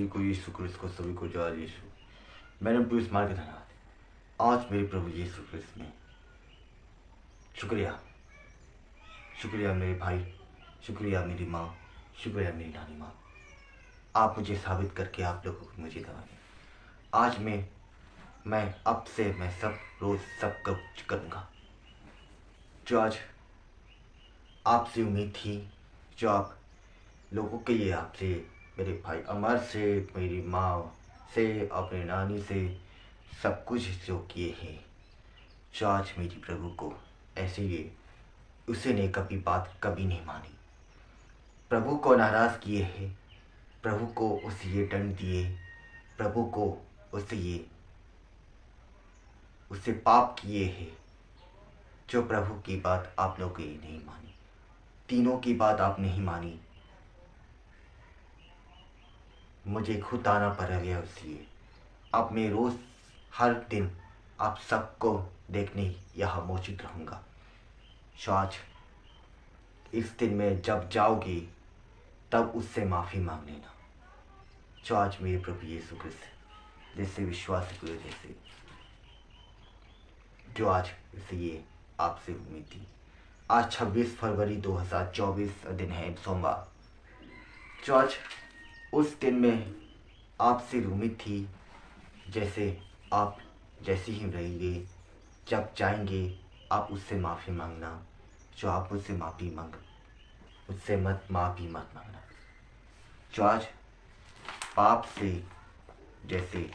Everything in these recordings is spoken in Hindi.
सभी को यीशु क्रिस्त को, सभी को जय यीशु। मेरे प्रभु इस मार्ग धन्यवाद। आज मेरे प्रभु यीशु क्रिस्त में शुक्रिया, शुक्रिया मेरे भाई, शुक्रिया मेरी माँ, शुक्रिया मेरी नानी माँ। आप मुझे साबित करके आप लोगों को मुझे दवा दें। आज मैं अब से मैं सब रोज़ सब कुछ करूँगा जो आज आपसे उम्मीद थी, जो आप लोगों के लिए आपसे, मेरे भाई अमर से, मेरी माँ से, अपने नानी से सब कुछ जो किए हैं, जो आज मेरी प्रभु को ऐसे ही उसने कभी बात कभी नहीं मानी, प्रभु को नाराज़ किए हैं, प्रभु को उसे ये दंड दिए, प्रभु को उससे पाप किए हैं, जो प्रभु की बात आप लोगों ने नहीं मानी, तीनों की बात आप नहीं मानी, मुझे खुद आना पड़ गया। इसलिए अब मैं रोज़ हर दिन आप सबको देखने यहाँ मौजूद रहूँगा। जो आज इस दिन में जब जाओगे तब उससे माफ़ी मांग लेना। जो आज मेरे प्रभु यीशु क्रिस्त जैसे विश्वास की वजह से जो आज इसलिए आपसे उम्मीद थी। आज 26 फरवरी 2024 दिन है, सोमवार। जो आज उस दिन में आपसे उम्मीद थी, जैसे आप जैसे ही रहेंगे, जब जाएंगे आप उससे माफ़ी मांगना। जो आप मुझसे माफ़ी मत मांगना। जो आज पाप से जैसे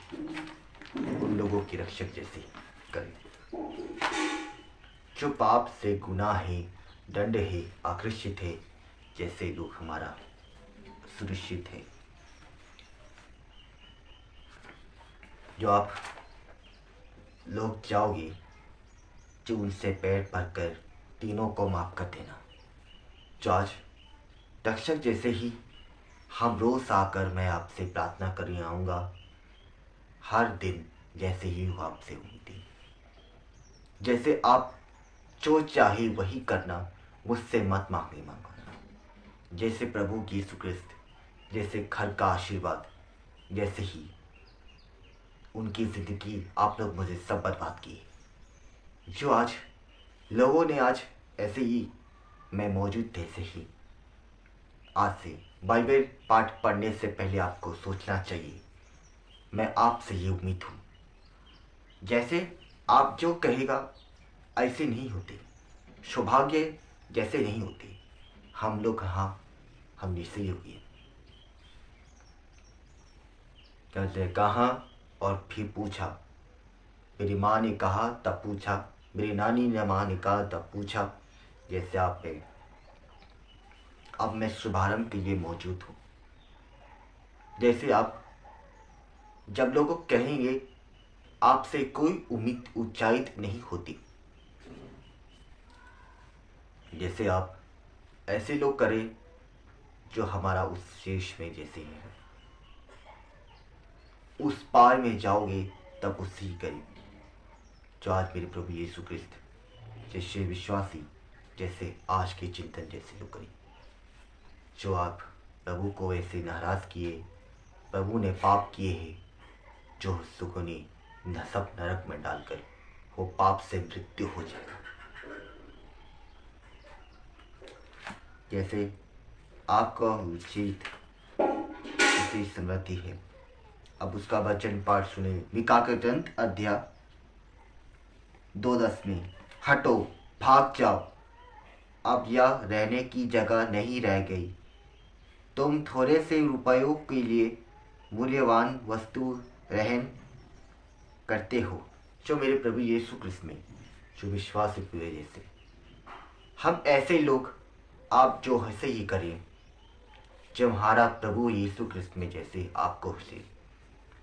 उन लोगों की रक्षक जैसे करें, जो पाप से गुनाह है, दंड है, आकर्षित है, जैसे लोग हमारा सुरक्षित है। जो आप लोग जाओगे, जो उनसे पैर पकड़ तीनों को माफ़ कर देना। जो आज रक्षक जैसे ही हम रोज़ आकर मैं आपसे प्रार्थना करने आऊँगा, हर दिन जैसे ही हो आपसे उम्मीद, जैसे आप जो चाहे वही करना, मुझसे मत मांगना। जैसे प्रभु यीशु क्रिस्त जैसे घर का आशीर्वाद, जैसे ही उनकी ज़िंदगी आप लोग मुझे सब बर्बाद किए। जो आज लोगों ने आज ऐसे ही मैं मौजूद थे, ऐसे ही आज से बाइबल पाठ पढ़ने से पहले आपको सोचना चाहिए। मैं आपसे ये उम्मीद हूँ, जैसे आप जो कहेगा ऐसे नहीं होते, सौभाग्य जैसे नहीं होते। हम लोग हम निश्चय योग्य कहा और फिर पूछा। मेरी माँ ने कहा तब पूछा, मेरी नानी ने माँ ने कहा तब पूछा। जैसे आप पे अब मैं शुभारंभ के लिए मौजूद हूँ। जैसे आप जब लोगों कहेंगे आपसे कोई उम्मीद ऊंचाई नहीं होती, जैसे आप ऐसे लोग करें जो हमारा उस शेष में जैसे ही है, उस पार में जाओगे तब उसी करीब। जो आज मेरे प्रभु यीशु क्रिस्त जैसे विश्वासी, जैसे आज के चिंतन जैसे लोग करें, जो आप प्रभु को ऐसे नाराज़ किए, प्रभु ने पाप किए हैं, जो सुखों ने सब नरक में डालकर वो पाप से मृत्यु हो जाएगा। जैसे आपका उचित उसी समृद्धि है। अब उसका वचन पाठ सुने। मीका के ग्रंथ अध्याय 2:10 में, हटो भाग जाओ, अब यह रहने की जगह नहीं रह गई। तुम थोड़े से रुपयों के लिए मूल्यवान वस्तु रहन करते हो। जो मेरे प्रभु यीशु क्रिस्त में जो विश्वास की वजह से हम ऐसे लोग आप जो ऐसे ही करें, जब हमारा प्रभु यीशु क्रिस्त में जैसे आपको से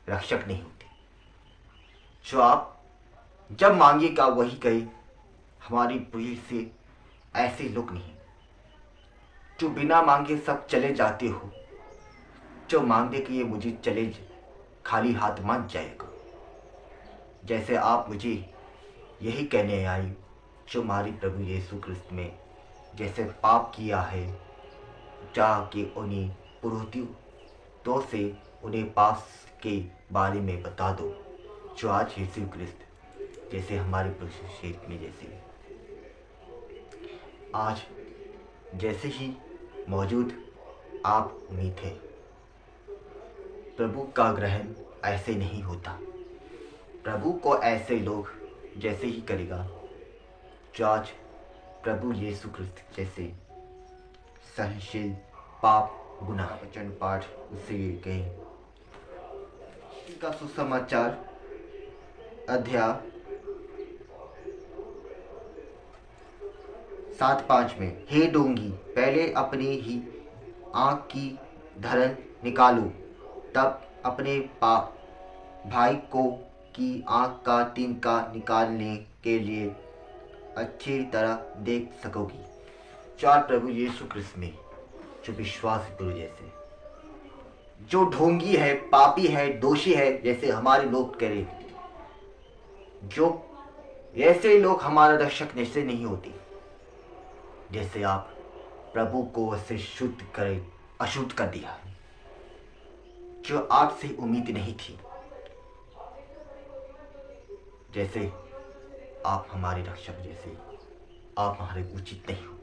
रक्षक नहीं होते, जो आप जब मांगेगा वही कहे। हमारी भीड़ से ऐसे लोग नहीं जो बिना मांगे सब चले जाते हो, जो मांगने के लिए मुझे चले खाली हाथ मत जाएगा। जैसे आप मुझे यही कहने आई, जो हमारी प्रभु यीशु क्रिस्त में जैसे पाप किया है, जाके उन्हें पुरोहितों तो से उन्हें पास के बारे में बता दो, जो आज यीशु क्रिस्त जैसे हमारे क्षेत्र में जैसे आज जैसे ही मौजूद आप उम्मीद है। प्रभु का ग्रहण ऐसे नहीं होता। प्रभु को ऐसे लोग जैसे ही करेगा जो आज प्रभु यीशु क्रिस्त जैसे सहनशील पाप गुनाह वचन पाठ उससे गए। इसका सुसमाचार अध्याय 7:5 में, हे डोंगी, पहले अपनी ही आँख की धरन निकालो, तब अपने भाई को की आँख का तिनका निकालने के लिए अच्छी तरह देख सकोगी। चार प्रभु यीशु क्रिस्त में जो विश्वास गुरु जैसे जो ढोंगी है, पापी है, दोषी है, जैसे हमारे लोग करें, जो ऐसे लोग हमारा रक्षक जैसे नहीं होते। जैसे आप प्रभु को ऐसे शुद्ध करे अशुद्ध कर दिया है, जो आपसे उम्मीद नहीं थी। जैसे आप हमारे रक्षक जैसे आप हमारे उचित नहीं हो,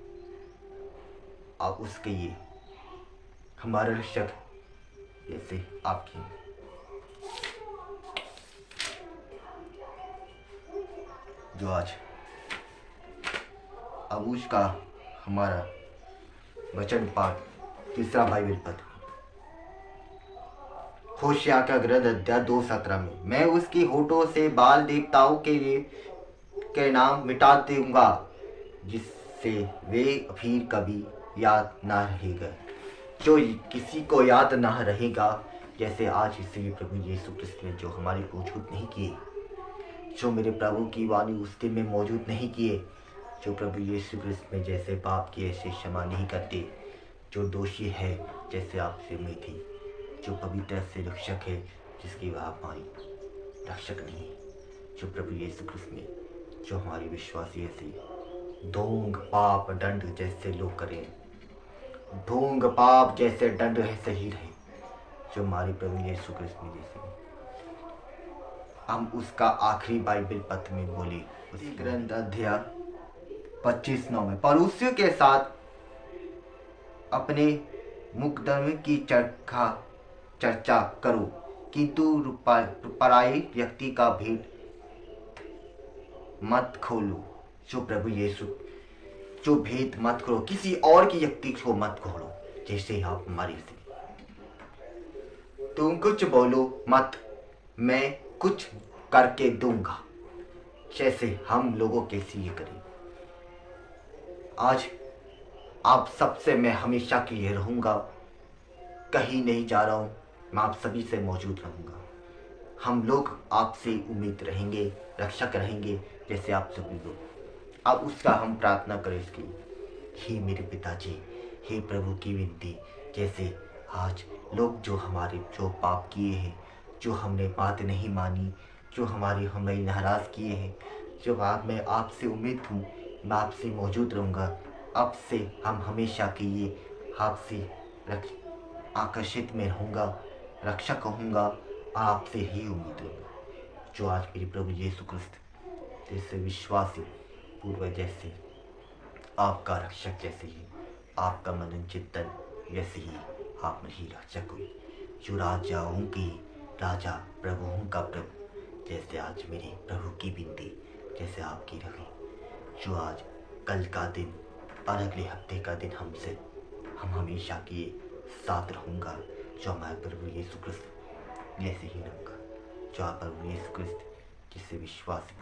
आप उसके ये हमारे रक्षक जैसे आपकी जो आज अब उसका हमारा वचन पाठ तीसरा बाइबल पद होशिया का ग्रंथ अध्याय 2:17 में, मैं उसकी होठों से बाल देवताओं के लिए के नाम मिटा दूंगा, जिससे वे फिर कभी याद ना रहेगा। जो किसी को याद ना रहेगा, जैसे आज इसी प्रभु यीशु क्रिस्त ने जो हमारे को छूट नहीं किए, जो मेरे प्रभु की वाणी उस दिन में मौजूद नहीं किए, जो प्रभु यीशु क्रिस्त में जैसे पाप की ऐसे क्षमा नहीं करते, जो दोषी है जैसे आपसे उम्मीद थी, जो पवित्र से रक्षक है जिसकी वह हमारी रक्षक नहीं है, जो प्रभु यीशु क्रिस्त में जो हमारी विश्वासी ऐसे ढोंग पाप दंड जैसे लोग करें, ढोंग पाप जैसे दंड ऐसे ही रहे, जो हमारे प्रभु यीशु क्रिस्त में जैसे हम उसका आखिरी बाइबल पत्र में बोले उसी ग्रंथ अध्याय 25:9 में, पड़ोसियों के साथ अपने मुकदमे की चर्चा करो, किंतु पराये व्यक्ति का भेद मत खोलो। जो प्रभु यीशु जो भेद मत खोलो, किसी और की व्यक्ति को मत खोलो। जैसे आप हमारे से तुम कुछ बोलो मत, मैं कुछ करके दूंगा, जैसे हम लोगों के लिए करें। आज आप सबसे मैं हमेशा के लिए रहूंगा, कहीं नहीं जा रहा हूं, मैं आप सभी से मौजूद रहूंगा। हम लोग आपसे उम्मीद रहेंगे, रक्षक रहेंगे, जैसे आप सभी लोग। अब उसका हम प्रार्थना करें इसकी, हे मेरे पिताजी, हे प्रभु की विनती, जैसे आज लोग जो हमारे जो पाप किए हैं, जो हमने बात नहीं मानी, जो हमें नाराज किए हैं, जो बात मैं आपसे उम्मीद हूँ, मैं आपसे मौजूद रहूँगा। अब से हम हमेशा के लिए आपसे आकर्षित में रहूँगा, रक्षक रहूँगा, आपसे ही उम्मीद रहूँगा। जो आज मेरे प्रभु यीशु क्रिस्त जैसे विश्वासी पूर्वज जैसे आपका रक्षक जैसे ही आपका मनन चिंतन वैसे ही आप मेरी रक्षक हुई, जो राजाओं की राजा प्रभुओं का प्रभु, जैसे आज मेरे प्रभु की विनती जैसे आपकी रही, जो आज कल का दिन और अगले हफ्ते का दिन हमसे हम हमेशा के साथ रहूँगा। जो हमारे प्रभु यीशु क्रिस्त जैसे ही रहूँगा, जो आप प्रभु यीशु क्रिस्त जिससे विश्वास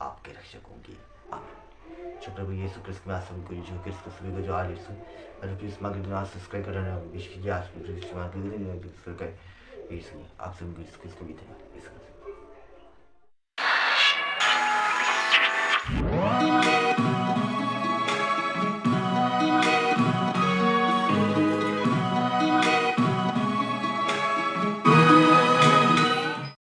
आपके रक्षक होंगे। आमीन। जो प्रभु यीशु क्रिस्त में आसम को जो क्रिस्त सभी को जो आले सुन और प्लीज मांग लेना, सब्सक्राइब करना, विश कीजिए आज आप सभी को धन्यवाद।